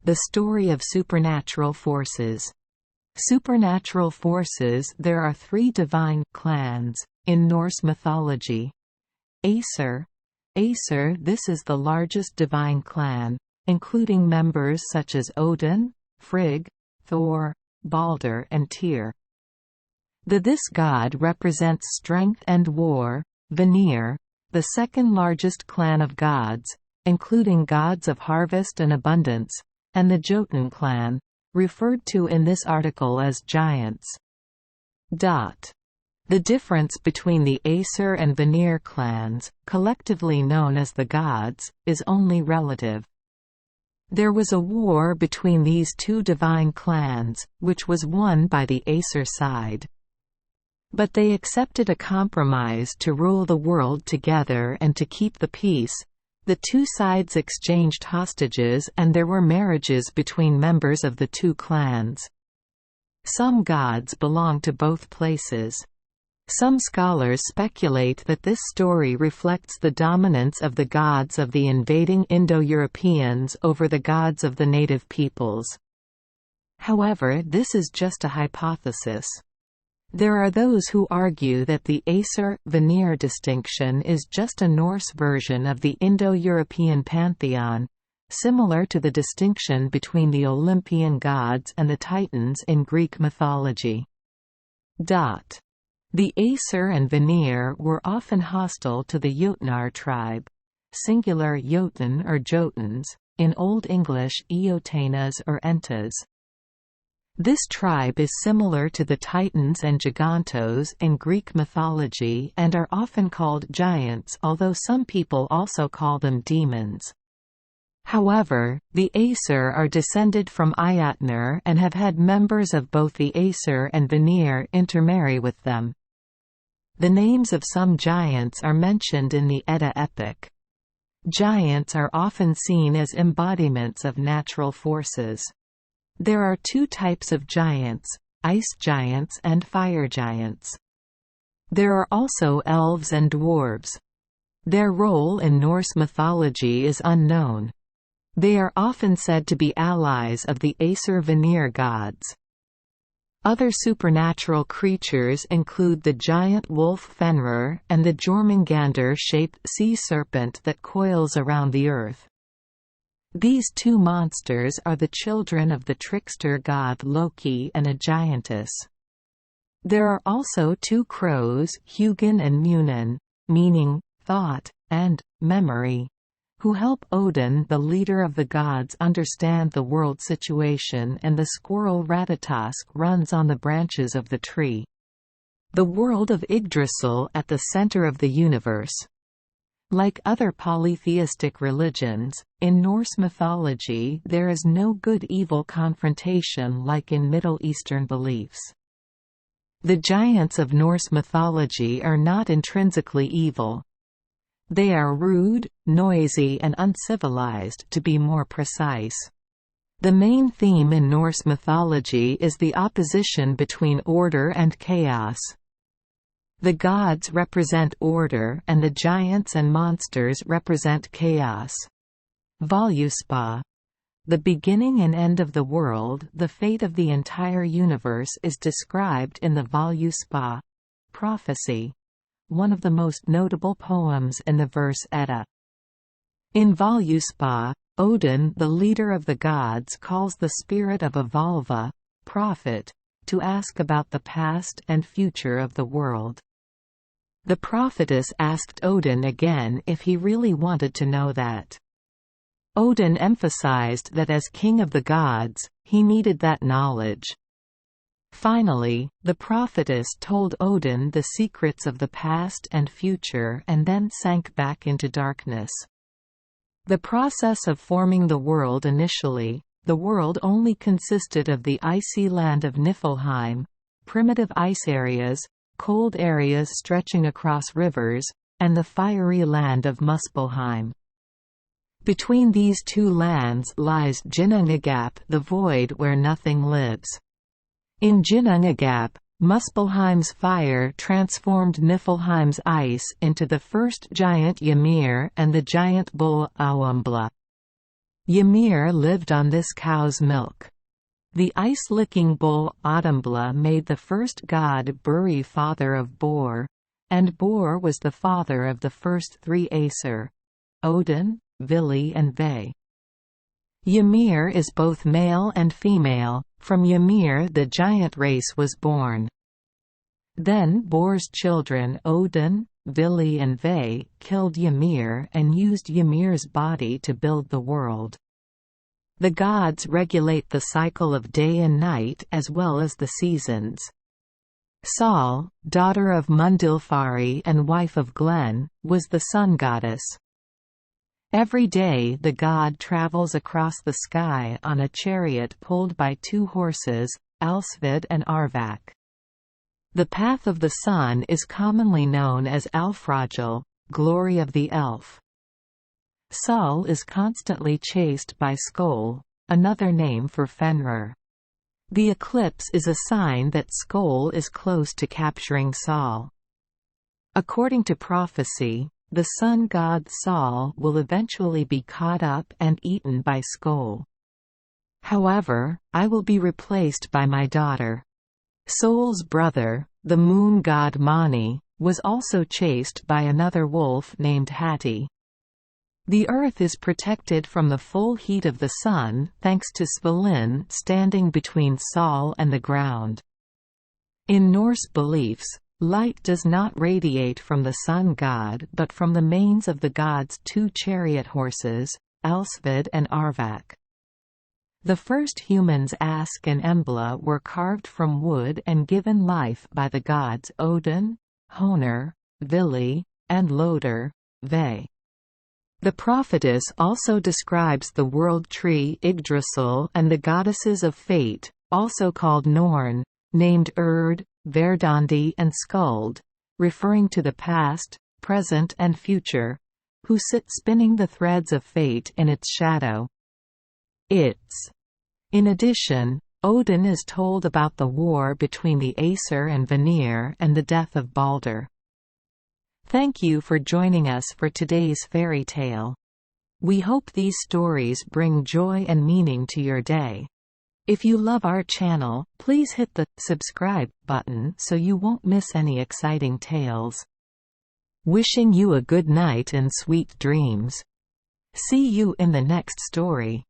The story of supernatural forces. Supernatural forces. There are three divine clans in Norse mythology. Aesir. This is the largest divine clan, including members such as Odin, Frigg, Thor, Balder and Tyr. This god represents strength and war. Vanir, the second largest clan of gods, including gods of harvest and abundance, and the Jotun clan, referred to in this article as giants. The difference between the Aesir and Vanir clans, collectively known as the gods, is only relative. There was a war between these two divine clans, which was won by the Aesir side. But they accepted a compromise to rule the world together and to keep the peace. The two sides exchanged hostages and there were marriages between members of the two clans. Some gods belong to both places. Some scholars speculate that this story reflects the dominance of the gods of the invading Indo-Europeans over the gods of the native peoples. However, this is just a hypothesis. There are those who argue that the Aesir-Vanir distinction is just a Norse version of the Indo-European pantheon, similar to the distinction between the Olympian gods and the Titans in Greek mythology. The Aesir and Vanir were often hostile to the Jotnar tribe, singular Jotun or Jotuns, in Old English Eotanas or Entas. This tribe is similar to the Titans and Gigantos in Greek mythology and are often called giants, although some people also call them demons. However, the Aesir are descended from Jotnar and have had members of both the Aesir and Vanir intermarry with them. The names of some giants are mentioned in the Edda epic. Giants are often seen as embodiments of natural forces. There are two types of giants, ice giants and fire giants. There are also elves and dwarves. Their role in Norse mythology is unknown. They are often said to be allies of the Aesir-Vanir gods. Other supernatural creatures include the giant wolf Fenrir and the Jormungandr-shaped sea serpent that coils around the earth. These two monsters are the children of the trickster god Loki and a giantess. There are also two crows, Hugin and Munin, meaning thought and memory, who help Odin, the leader of the gods, understand the world situation, and the squirrel Ratatosk runs on the branches of the tree. The world of Yggdrasil at the center of the universe. Like other polytheistic religions, in Norse mythology there is no good-evil confrontation like in Middle Eastern beliefs. The giants of Norse mythology are not intrinsically evil. They are rude, noisy and uncivilized, to be more precise. The main theme in Norse mythology is the opposition between order and chaos. The gods represent order and the giants and monsters represent chaos. Voluspa. The beginning and end of the world, the fate of the entire universe is described in the Voluspa prophecy, one of the most notable poems in the verse Edda. In Voluspa, Odin, the leader of the gods, calls the spirit of a Volva, prophet, to ask about the past and future of the world. The prophetess asked Odin again if he really wanted to know that. Odin emphasized that as king of the gods, he needed that knowledge. Finally, the prophetess told Odin the secrets of the past and future and then sank back into darkness. The process of forming the world initially, the world only consisted of the icy land of Niflheim, primitive ice areas, cold areas stretching across rivers, and the fiery land of Muspelheim. Between these two lands lies Ginnungagap, the void where nothing lives. In Ginnungagap, Muspelheim's fire transformed Niflheim's ice into the first giant Ymir and the giant bull Auumbla. Ymir lived on this cow's milk. The ice-licking bull Audumbla made the first god Buri father of Bor, and Bor was the father of the first three Aesir: Odin, Vili and Ve. Ymir is both male and female. From Ymir the giant race was born. Then Bor's children Odin, Vili and Ve killed Ymir and used Ymir's body to build the world. The gods regulate the cycle of day and night as well as the seasons. Sol, daughter of Mundilfari and wife of Glen, was the sun goddess. Every day the god travels across the sky on a chariot pulled by two horses, Alsvid and Arvak. The path of the sun is commonly known as Alfragil, glory of the elf. Sol is constantly chased by Skoll, another name for Fenrir. The eclipse is a sign that Skoll is close to capturing Sol. According to prophecy, the sun god Sol will eventually be caught up and eaten by Skoll. However, I will be replaced by my daughter. Sol's brother, the moon god Mani, was also chased by another wolf named Hati. The earth is protected from the full heat of the sun thanks to Svalin standing between Sol and the ground. In Norse beliefs, light does not radiate from the sun god but from the manes of the god's two chariot horses, Alsvid and Arvak. The first humans Ask and Embla were carved from wood and given life by the gods Odin, Honor, Vili, and Loder, Ve. The prophetess also describes the world tree Yggdrasil and the goddesses of fate, also called Norn, named Urd, Verdandi and Skuld, referring to the past, present and future, who sit spinning the threads of fate in its shadow. In addition, Odin is told about the war between the Aesir and Vanir and the death of Balder. Thank you for joining us for today's fairy tale. We hope these stories bring joy and meaning to your day. If you love our channel, please hit the subscribe button so you won't miss any exciting tales. Wishing you a good night and sweet dreams. See you in the next story.